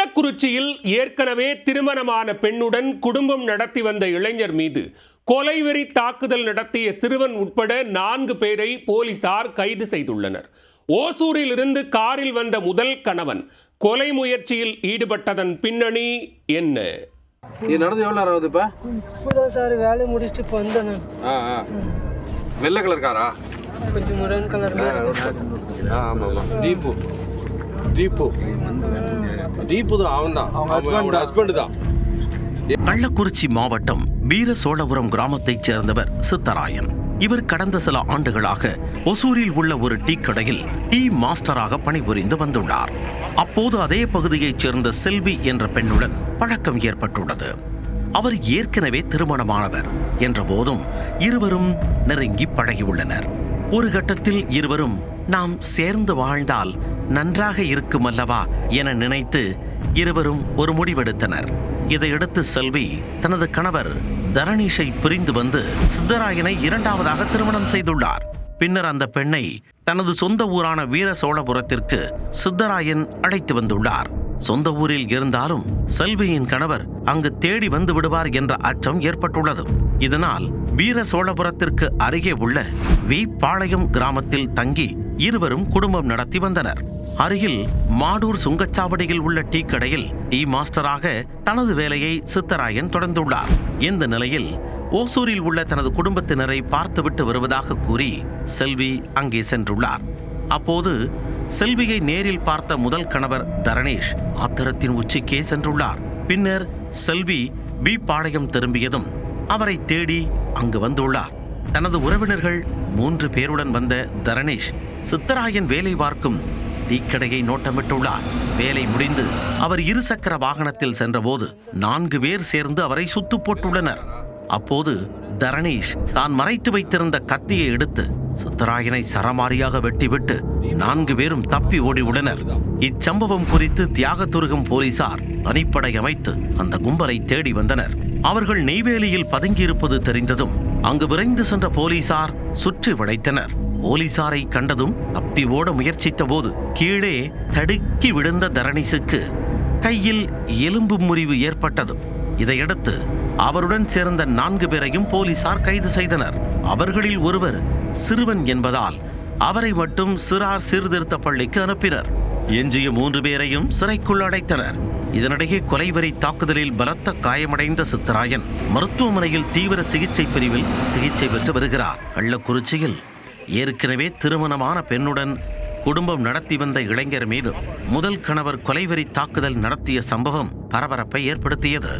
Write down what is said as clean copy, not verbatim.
கள்ளக்குறிச்சியில் ஏற்கனவே திருமணமான பெண்ணுடன் குடும்பம் நடத்தி வந்த இளைஞர் மீது கொலைவெறி தாக்குதல் நடத்திய சிறுவன் உட்பட 4 பேரை போலீசார் கைது செய்துள்ளனர். ஓசூரில் இருந்து காரில் வந்த முதல் கணவன் கொலை முயற்சியில் ஈடுபட்டதன் பின்னணி என்ன? நடந்து எவ்வளோ நேரம் ஆகுது? இப்போதான் சார் வேலையை முடிச்சுட்டு இப்போ வந்தேன். வெள்ளை கலர் காரா? கொஞ்சம் முரண் கலர். ஆமாம், தீப்பு தான். அவன் தான், அவங்க ஹஸ்பண்ட் தான். கள்ளக்குறிச்சி மாவட்டம் வீரசோழபுரம் கிராமத்தைச் சேர்ந்தவர் சித்தராயன். இவர் கடந்த சில ஆண்டுகளாக ஒசூரில் உள்ள ஒரு டீ கடையில் டீ மாஸ்டராக பணிபுரிந்து வந்துள்ளார். அப்போது அதே பகுதியைச் சேர்ந்த செல்வி என்ற பெண்ணுடன் பழக்கம் ஏற்பட்டுள்ளது. அவர் ஏற்கனவே திருமணமானவர் என்ற போதும் இருவரும் நெருங்கி பழகியுள்ளனர். ஒரு கட்டத்தில் இருவரும் நாம் சேர்ந்து வாழ்ந்தால் நன்றாக இருக்கும் அல்லவா என நினைத்து இருவரும் ஒரு முடிவெடுத்தனர். இதையடுத்து செல்வி தனது கணவர் தரணீஷை பிரிந்து வந்து சித்தராயனை 2வது திருமணம் செய்துள்ளார். பின்னர் அந்த பெண்ணை தனது சொந்த ஊரான வீரசோழபுரத்திற்கு சித்தராயன் அழைத்து வந்துள்ளார். சொந்த ஊரில் இருந்தாலும் செல்வியின் கணவர் அங்கு தேடி வந்து விடுவார் என்ற அச்சம் ஏற்பட்டுள்ளது. இதனால் வீரசோழபுரத்திற்கு அருகே உள்ள வி பாளையம் கிராமத்தில் தங்கி இருவரும் குடும்பம் நடத்தி வந்தனர். அருகில் மாடூர் சுங்கச்சாவடியில் உள்ள டீ கடையில் டீ மாஸ்டராக தனது வேலையை சித்தராயன் தொடர்ந்துள்ளார். இந்த நிலையில் ஓசூரில் உள்ள தனது குடும்பத்தினரை பார்த்துவிட்டு வருவதாக கூறி செல்வி அங்கே சென்றுள்ளார். அப்போது செல்வியை நேரில் பார்த்த முதல் கணவர் தரணீஷ் ஆத்திரத்தின் உச்சிக்கே சென்றுள்ளார். பின்னர் செல்வி பி பாளையம் திரும்பியதும் அவரை தேடி அங்கு வந்துள்ளார். தனது உறவினர்கள் 3 பேருடன் வந்த தரணீஷ் சித்தராயன் வேலை பார்க்கும் டீக்கடையை நோட்டமிட்டுள்ளார். வேலை முடிந்து அவர் 2 சக்கர வாகனத்தில் சென்றபோது 4 பேர் சேர்ந்து அவரை சுத்து போட்டுள்ளனர். அப்போது தரணீஷ் தான் மறைத்து வைத்திருந்த கத்தியை எடுத்து சித்தராயனை சரமாரியாக வெட்டிவிட்டு 4 பேரும் தப்பி ஓடியுள்ளனர். இச்சம்பவம் குறித்து தியாகதுருகம் போலீசார் தனிப்படை அமைத்து அந்த கும்பலை தேடி வந்தனர். அவர்கள் நெய்வேலியில் பதுங்கியிருப்பது தெரிந்ததும் அங்கு விரைந்து சென்ற போலீசார் சுற்றி வளைத்தனர். போலீசாரை கண்டதும் தப்பி ஓட முயற்சித்த போது கீழே தடுக்கி விழுந்த தரணீஷுக்கு கையில் எலும்பு முறிவு ஏற்பட்டது. இதையடுத்து அவருடன் சேர்ந்த 4 பேரையும் போலீசார் கைது செய்தனர். அவர்களில் ஒருவர் சிறுவன் என்பதால் அவரை மட்டும் சிறார் சீர்திருத்த பள்ளிக்கு அனுப்பினர். எஞ்சிய 3 பேரையும் சிறைக்குள் அடைத்தனர். இதனிடையே கொலைவெறி தாக்குதலில் பலத்த காயமடைந்த சித்தராயன் மருத்துவமனையில் தீவிர சிகிச்சை பிரிவில் சிகிச்சை பெற்று வருகிறார். கள்ளக்குறிச்சியில் ஏற்கனவே திருமணமான பெண்ணுடன் குடும்பம் நடத்தி வந்த இளைஞர் மீது முதல் கணவர் கொலைவெறி தாக்குதல் நடத்திய சம்பவம் பரபரப்பை ஏற்படுத்தியது.